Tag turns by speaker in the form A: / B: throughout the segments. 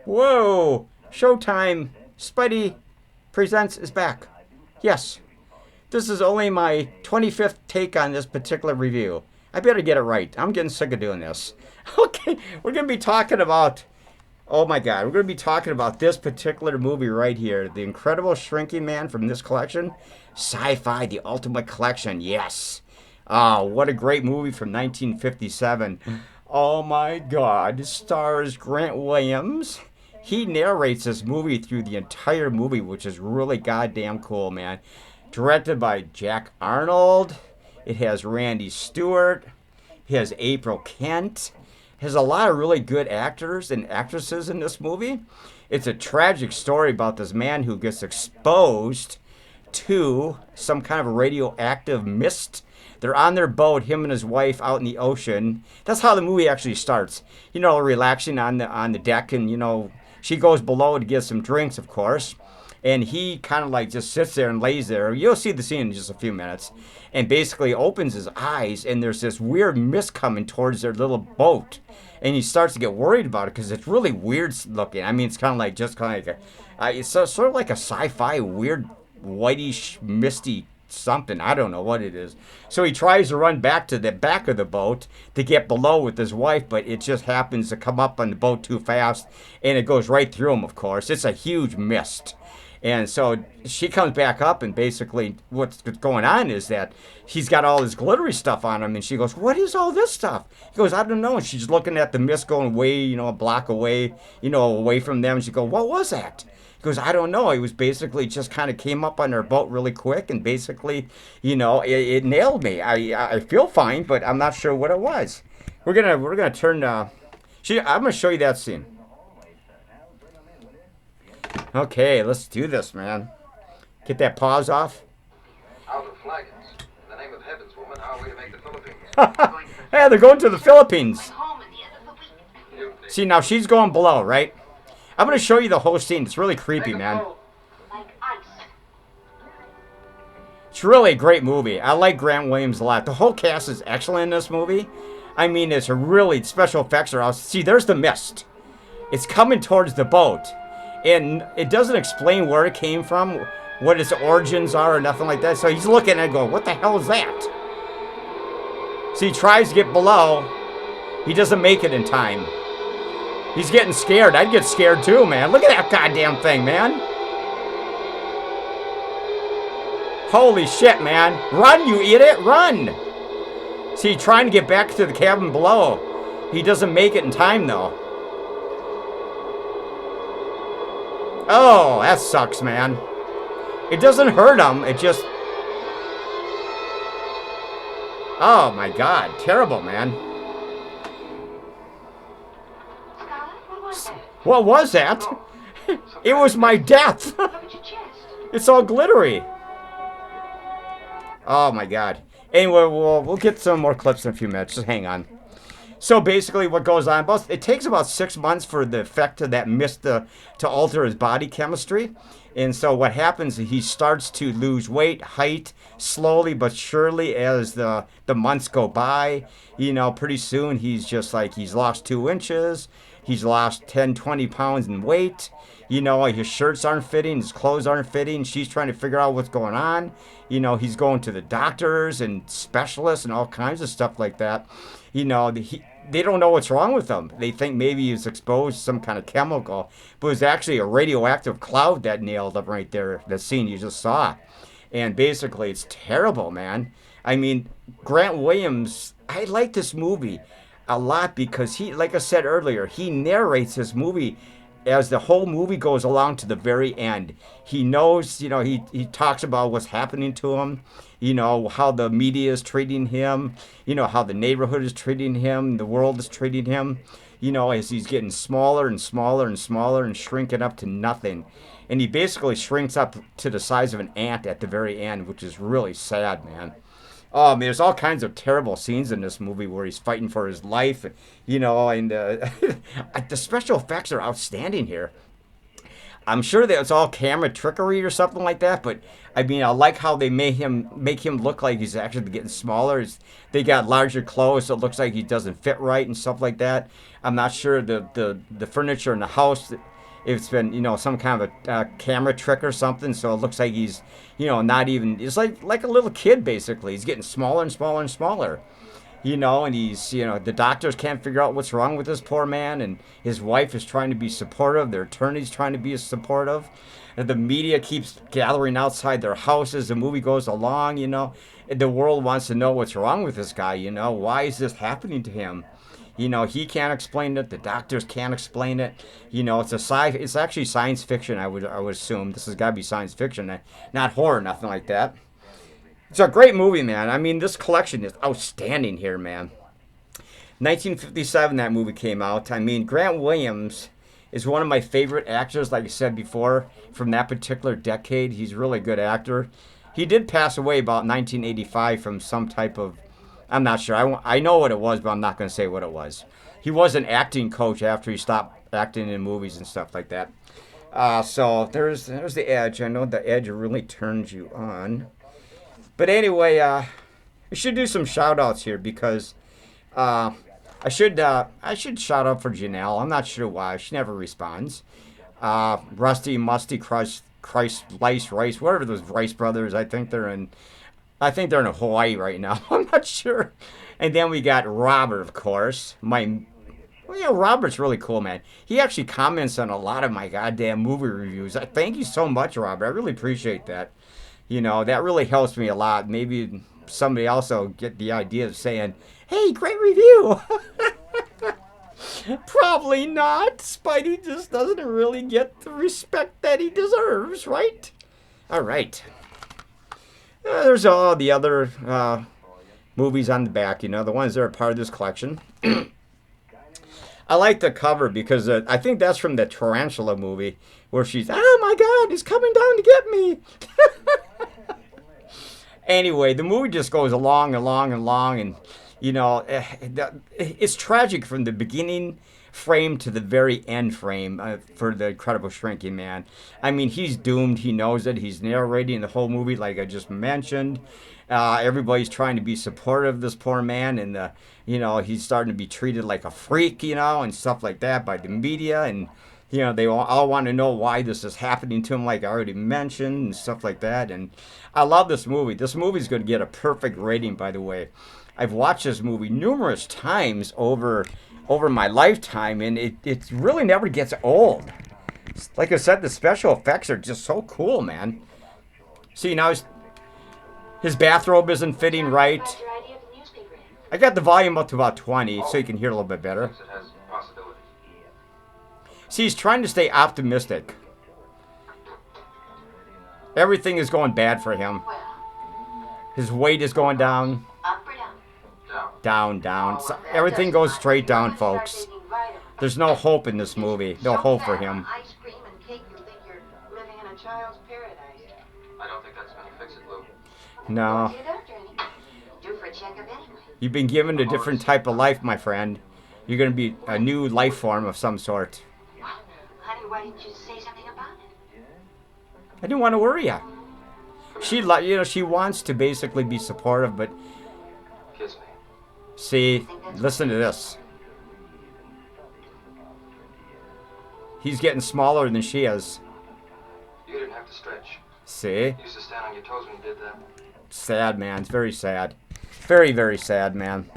A: Whoa! Showtime! Spidey Presents is back. Yes, this is only my 25th take on this particular review. I better get it right. I'm getting sick of doing this. Okay, we're going to be talking about. Oh my god, we're going to be talking about this particular movie right here. The Incredible Shrinking Man from this collection. Sci-Fi, the Ultimate Collection. Yes. Oh, what a great movie from 1957. Oh my god. It stars Grant Williams. He narrates this movie through the entire movie, which is really goddamn cool, man. Directed by Jack Arnold. It has Randy Stewart. It has April Kent. It has a lot of really good actors and actresses in this movie. It's a tragic story about this man who gets exposed to some kind of radioactive mist. They're on their boat, him and his wife, out in the ocean. That's how the movie actually starts. You know, relaxing on the deck, and she goes below to get some drinks, of course. And he kind of like just sits there and lays there. You'll see the scene in just a few minutes. And basically opens his eyes, and there's this weird mist coming towards their little boat. And he starts to get worried about it because it's really weird looking. I mean, it's kind of like it's sort of like a sci-fi weird whitish misty something. I don't know what it is. So he tries to run back to the back of the boat to get below with his wife, but it just happens to come up on the boat too fast, and it goes right through him, of course. It's a huge mist. And so she comes back up, and basically what's going on is that he's got all this glittery stuff on him, and she goes, "What is all this stuff?" He goes, "I don't know." And she's looking at the mist going way, a block away, away from them. And she goes, "What was that?" He goes, "I don't know. It was basically just kind of came up on their boat really quick, and basically, it nailed me. I feel fine, but I'm not sure what it was." We're gonna turn. I'm gonna show you that scene. Okay, let's do this, man. Get that pause off.
B: Out of flagons. In the name of heavens, woman, how are we to make the Philippines?
A: Hey, they're going to the Philippines. See, now she's going below, right? I'm going to show you the whole scene. It's really creepy, man. It's really a great movie. I like Grant Williams a lot. The whole cast is excellent in this movie. I mean, it's a really special effects are out. See, there's the mist. It's coming towards the boat. And it doesn't explain where it came from, what its origins are, or nothing like that. So he's looking at it going, what the hell is that? So he tries to get below. He doesn't make it in time. He's getting scared. I'd get scared too, man. Look at that goddamn thing, man. Holy shit, man. Run, you idiot, run. See, trying to get back to the cabin below. He doesn't make it in time, though. Oh, that sucks, man. It doesn't hurt him. It just... Oh, my God. Terrible, man. What was that? It was my death. It's all glittery. Oh, my God. Anyway, we'll get some more clips in a few minutes. Just hang on. So basically what goes on, it takes about 6 months for the effect of that mist to alter his body chemistry. And so what happens is he starts to lose weight, height, slowly but surely as the months go by. Pretty soon he's just like, he's lost 2 inches. He's lost 10, 20 pounds in weight. His shirts aren't fitting, his clothes aren't fitting. She's trying to figure out what's going on. He's going to the doctors and specialists and all kinds of stuff like that. They don't know what's wrong with him. They think maybe he was exposed to some kind of chemical, but it was actually a radioactive cloud that nailed him right there, the scene you just saw. And basically, it's terrible, man. I mean, Grant Williams, I like this movie a lot because he, like I said earlier, he narrates this movie as the whole movie goes along to the very end. He knows, he talks about what's happening to him, how the media is treating him, how the neighborhood is treating him, the world is treating him, as he's getting smaller and smaller and smaller and shrinking up to nothing. And he basically shrinks up to the size of an ant at the very end, which is really sad, man. Oh, man, there's all kinds of terrible scenes in this movie where he's fighting for his life, and the special effects are outstanding here. I'm sure that it's all camera trickery or something like that, but I mean, I like how they make him look like he's actually getting smaller. They got larger clothes, so it looks like he doesn't fit right and stuff like that. I'm not sure the furniture in the house it's been, some kind of a camera trick or something. So it looks like he's, not even. It's like a little kid basically. He's getting smaller and smaller and smaller. And he's, the doctors can't figure out what's wrong with this poor man, and his wife is trying to be supportive. Their attorney's trying to be supportive. And the media keeps gathering outside their houses. The movie goes along, And the world wants to know what's wrong with this guy, Why is this happening to him? He can't explain it. The doctors can't explain it. It's actually science fiction. I would assume this has got to be science fiction, not horror, nothing like that. It's a great movie, man. I mean, this collection is outstanding here, man. 1957, that movie came out. I mean, Grant Williams is one of my favorite actors, like I said before, from that particular decade. He's a really good actor. He did pass away about 1985 from some type of, I'm not sure. I know what it was, but I'm not going to say what it was. He was an acting coach after he stopped acting in movies and stuff like that. So there's The Edge. I know The Edge really turns you on. But anyway, I should do some shout-outs here because I should shout out for Janelle. I'm not sure why. She never responds. Rusty, Musty, Christ, Lice, Rice, whatever those Rice brothers. I think they're in Hawaii right now. I'm not sure. And then we got Robert, of course. Robert's really cool, man. He actually comments on a lot of my goddamn movie reviews. Thank you so much, Robert. I really appreciate that. That really helps me a lot. Maybe somebody else will get the idea of saying, hey, great review. Probably not. Spidey just doesn't really get the respect that he deserves, right? All right. There's all the other movies on the back, the ones that are part of this collection. I like the cover because I think that's from the Tarantula movie where she's, oh my God, he's coming down to get me. Anyway, the movie just goes along, and it's tragic from the beginning frame to the very end frame for the Incredible Shrinking Man. I mean, he's doomed. He knows it. He's narrating the whole movie, like I just mentioned. Everybody's trying to be supportive of this poor man, and he's starting to be treated like a freak, and stuff like that by the media, and they all want to know why this is happening to him, like I already mentioned, and stuff like that. And I love this movie. This movie's going to get a perfect rating, by the way. I've watched this movie numerous times over my lifetime, and it really never gets old. Like I said, the special effects are just so cool, man. See, now his bathrobe isn't fitting right. I got the volume up to about 20, so you can hear a little bit better. See, he's trying to stay optimistic. Everything is going bad for him. His weight is going down. Down. So everything goes straight down, folks. There's no hope in this movie. No hope for him.
B: I don't think that's going to fix it, Lou.
A: No. You've been given a different type of life, my friend. You're going to be a new life form of some sort.
B: Honey, why didn't you say something about it?
A: I didn't want to worry you. She wants to basically be supportive, but
B: Kiss me.
A: see, listen to this. He's getting smaller than she is.
B: You didn't have to stretch.
A: See?
B: You used to stand on your toes when you did that.
A: Sad, man. It's very sad. Very, very sad, man.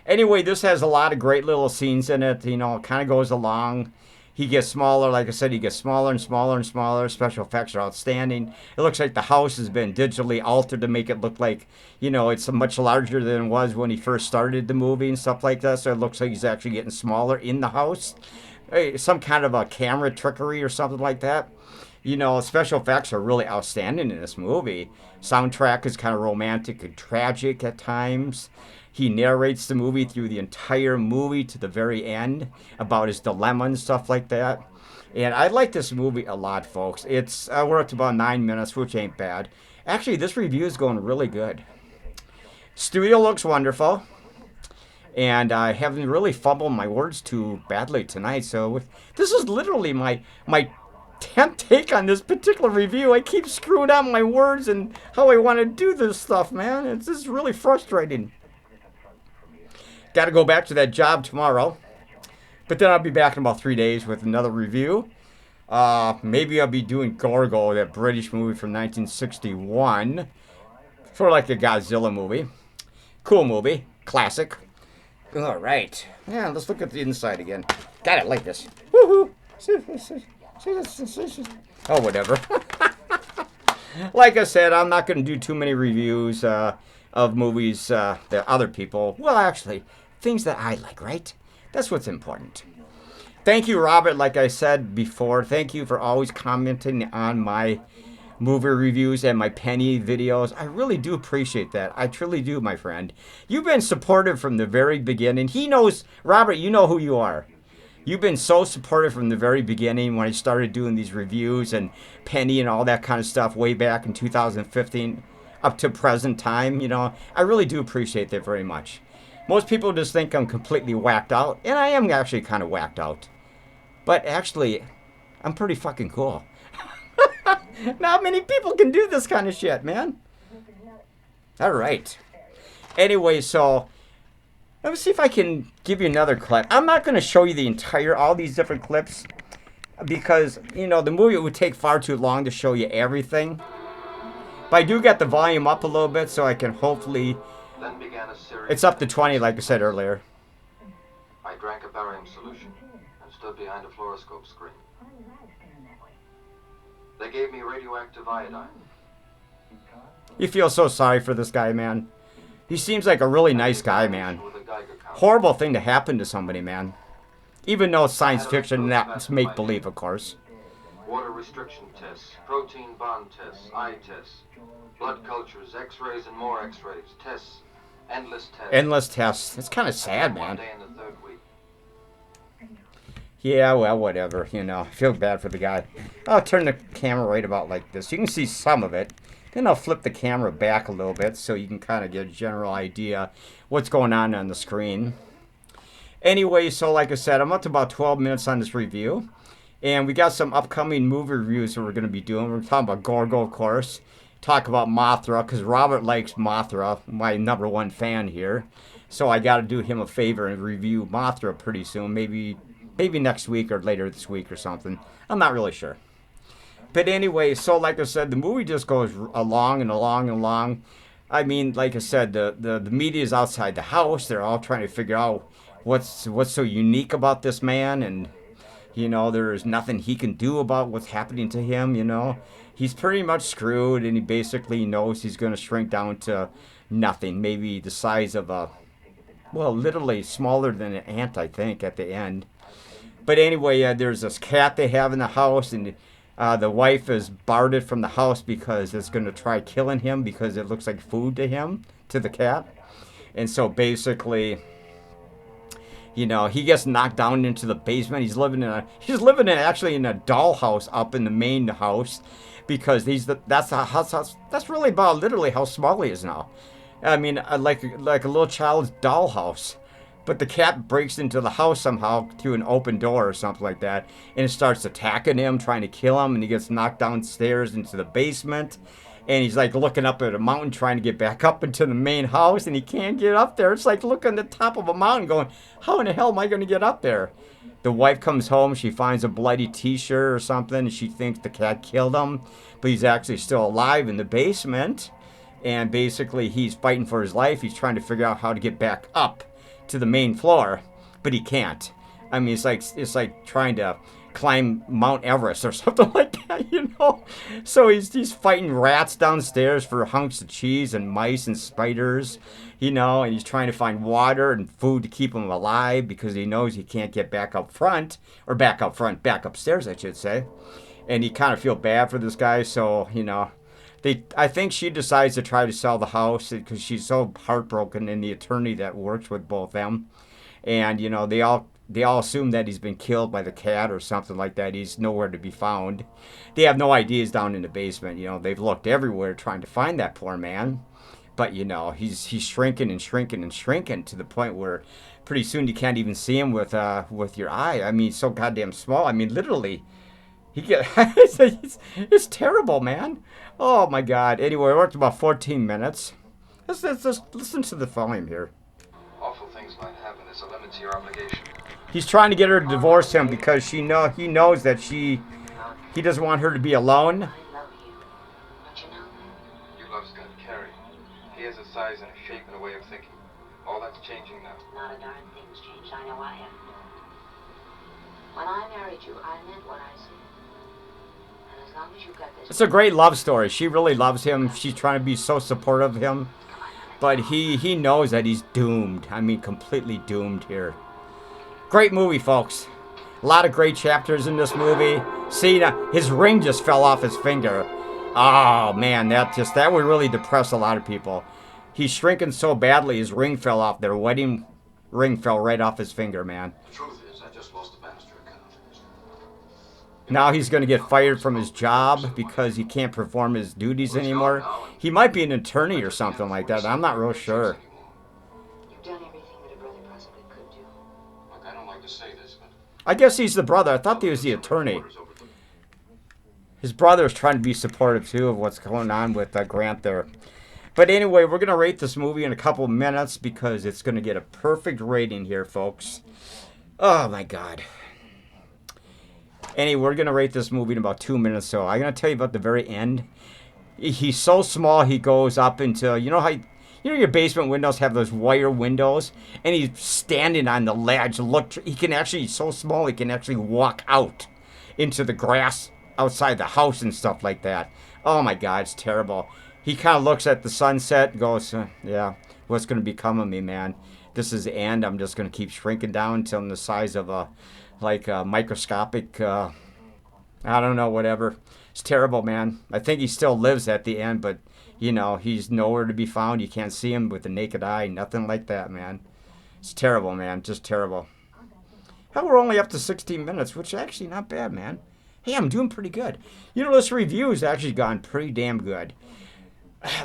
A: Anyway, this has a lot of great little scenes in it. It kind of goes along. He gets smaller. Like I said, he gets smaller and smaller and smaller. Special effects are outstanding. It looks like the house has been digitally altered to make it look like, it's much larger than it was when he first started the movie and stuff like that. So it looks like he's actually getting smaller in the house. Some kind of a camera trickery or something like that. Special effects are really outstanding in this movie. Soundtrack is kind of romantic and tragic at times. He narrates the movie through the entire movie to the very end about his dilemma and stuff like that. And I like this movie a lot, folks. We're up to about 9 minutes, which ain't bad. Actually, this review is going really good. Studio looks wonderful. And I haven't really fumbled my words too badly tonight. So this is literally my 10th take on this particular review. I keep screwing up my words and how I want to do this stuff, man. It's just really frustrating. Got to go back to that job tomorrow. But then I'll be back in about 3 days with another review. Maybe I'll be doing Gorgo, that British movie from 1961. Sort of like a Godzilla movie. Cool movie. Classic. All right. Yeah, let's look at the inside again. God, I like this. Woohoo! Oh, whatever. Like I said, I'm not going to do too many reviews of movies that other people... Well, actually, things that I like, right? That's what's important. Thank you, Robert, like I said before. Thank you for always commenting on my movie reviews and my Penny videos. I really do appreciate that. I truly do, my friend. You've been supportive from the very beginning. He knows, Robert, you know who you are. You've been so supportive from the very beginning when I started doing these reviews and Penny and all that kind of stuff way back in 2015 up to present time. You know, I really do appreciate that very much. Most people just think I'm completely whacked out, and I am actually kind of whacked out. But actually, I'm pretty fucking cool. Not many people can do this kind of shit, man. All right. Anyway, so let me see if I can give you another clip. I'm not going to show you the entire, all these different clips, because, you know, the movie would take far too long to show you everything. But I do get the volume up a little bit so I can hopefully...
B: Then began a series.
A: It's up to 20, like I said earlier.
B: I drank a barium solution and stood behind a fluoroscope screen. They gave me radioactive iodine.
A: You feel so sorry for this guy, man. He seems like a really nice guy, man.
B: With a Geiger counter.
A: Horrible thing to happen to somebody, man. Even though it's science fiction and that's make-believe, of course.
B: Water restriction tests, protein bond tests, eye tests, blood cultures, x-rays and more x-rays, tests, endless tests.
A: Endless tests. It's kind of sad,
B: One
A: man.
B: day in the third week.
A: Yeah, well, whatever, you know. I feel bad for the guy. I'll turn the camera right about like this. You can see some of it. Then I'll flip the camera back a little bit so you can kind of get a general idea what's going on the screen. Anyway, so like I said, I'm up to about 12 minutes on this review. And we got some upcoming movie reviews that we're going to be doing. We're talking about Gorgo, of course. Talk about Mothra, because Robert likes Mothra, my #1 fan here. So I got to do him a favor and review Mothra pretty soon. Maybe next week or later this week or something. I'm not really sure. But anyway, so like I said, the movie just goes along and along and along. I mean, like I said, the media is outside the house. They're all trying to figure out what's so unique about this man. And, you know, there's nothing he can do about what's happening to him, you know. He's pretty much screwed, and he basically knows he's going to shrink down to nothing. Maybe the size of a, well, literally smaller than an ant, I think, at the end. But anyway, there's this cat they have in the house, and the wife has barred it from the house because it's going to try killing him because it looks like food to him, to the cat. And so basically, you know, he gets knocked down into the basement. He's living actually in a dollhouse up in the main house because that's really about literally how small he is now. I mean, like a little child's dollhouse. But the cat breaks into the house somehow through an open door or something like that, and it starts attacking him, trying to kill him, and he gets knocked downstairs into the basement, and he's like looking up at a mountain trying to get back up into the main house, and he can't get up there. It's like looking at the top of a mountain going, how in the hell am I going to get up there? The wife comes home, she finds a bloody t-shirt or something, and she thinks the cat killed him, but he's actually still alive in the basement, and basically he's fighting for his life. He's trying to figure out how to get back up to the main floor, but he can't. I mean, it's like trying to climb Mount Everest or something like that, you know. So he's fighting rats downstairs for hunks of cheese and mice and spiders, you know, and he's trying to find water and food to keep him alive because he knows he can't get back up upstairs, I should say. And he kind of feel bad for this guy, so, you know, I think she decides to try to sell the house because she's so heartbroken, and the attorney that works with both them. And, you know, they all assume that he's been killed by the cat or something like that. He's nowhere to be found. They have no idea he's down in the basement. You know, they've looked everywhere trying to find that poor man. But, you know, he's shrinking and shrinking and shrinking to the point where pretty soon you can't even see him with your eye. I mean, he's so goddamn small. I mean, literally. It's terrible, man. Oh my God. Anyway, we're at about 14 minutes. Let's listen to the volume here.
B: Awful things might happen. There's a limit to your obligation.
A: He's trying to get her to divorce him because he knows that she He doesn't want her to be alone.
C: I love you. Don't you know that?
B: Your love's got carry. He has a size and a shape and a way of thinking. All that's changing now.
C: Not a darn thing's changed. I know I have. When I married you, I meant what I said. And as long as you've got this...
A: It's a great love story. She really loves him. She's trying to be so supportive of him. But he knows that he's doomed. I mean, completely doomed here. Great movie, folks. A lot of great chapters in this movie. See, his ring just fell off his finger. Oh, man, that would really depress a lot of people. He's shrinking so badly, his ring fell off. Their wedding ring fell right off his finger, man.
B: The truth is, I just lost the Bannister account.
A: Now he's going to get fired from his job because he can't perform his duties anymore. He might be an attorney or something like that. I'm not real sure.
C: You've done everything that a brother possibly could do.
B: Look, I don't like to say this, but...
A: I guess he's the brother. I thought he was the attorney. His brother is trying to be supportive, too, of what's going on with Grant there. But anyway, we're going to rate this movie in a couple of minutes because it's going to get a perfect rating here, folks. Oh, my God. Anyway, we're going to rate this movie in about 2 minutes. So I'm going to tell you about the very end. He's so small, he goes up into, you know how, your basement windows have those wire windows? And he's standing on the ledge. Look, he can actually, he's so small, he can actually walk out into the grass outside the house and stuff like that. Oh, my God, it's terrible. He kind of looks at the sunset and goes, yeah, what's going to become of me, man? This is the end. I'm just going to keep shrinking down until I'm the size of a microscopic, I don't know, whatever. It's terrible, man. I think he still lives at the end, but, he's nowhere to be found. You can't see him with the naked eye. Nothing like that, man. It's terrible, man. Just terrible. Hell, we're only up to 16 minutes, which is actually not bad, man. Hey, I'm doing pretty good. This review has actually gone pretty damn good.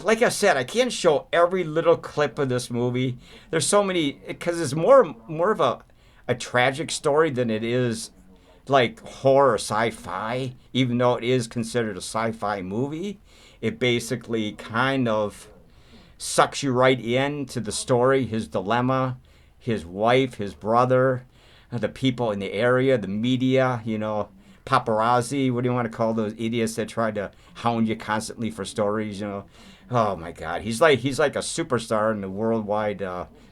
A: Like I said, I can't show every little clip of this movie. There's so many, because it's more of a tragic story than it is like horror sci-fi, even though it is considered a sci-fi movie. It basically kind of sucks you right into the story, his dilemma, his wife, his brother, the people in the area, the media, paparazzi, what do you want to call those idiots that try to hound you constantly for stories, Oh my God, he's like a superstar in the worldwide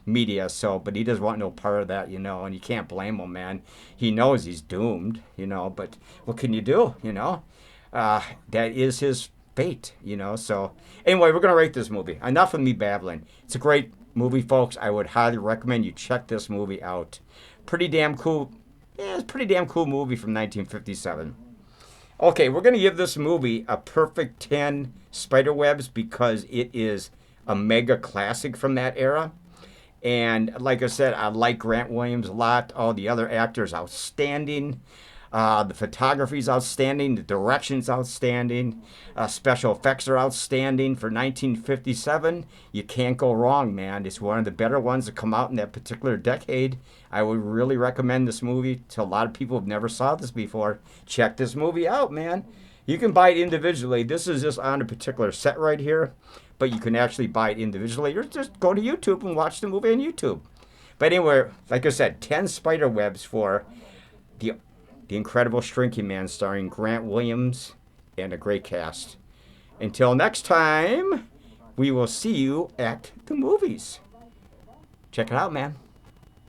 A: media. But he doesn't want no part of that, and you can't blame him, man. He knows he's doomed, But what can you do, That is his fate, So anyway, we're gonna rate this movie. Enough of me babbling. It's a great movie, folks. I would highly recommend you check this movie out. Pretty damn cool. Yeah, it's a pretty damn cool movie from 1957. Okay, we're going to give this movie a perfect 10 Spiderwebs because it is a mega classic from that era. And like I said, I like Grant Williams a lot. All the other actors, outstanding. The photography's outstanding. The direction's outstanding. Special effects are outstanding. For 1957, you can't go wrong, man. It's one of the better ones to come out in that particular decade. I would really recommend this movie to a lot of people who've never saw this before. Check this movie out, man. You can buy it individually. This is just on a particular set right here, but you can actually buy it individually. Or just go to YouTube and watch the movie on YouTube. But anyway, like I said, 10 Spiderwebs for the Incredible Shrinking Man, starring Grant Williams and a great cast. Until next time, we will see you at the movies. Check it out, man.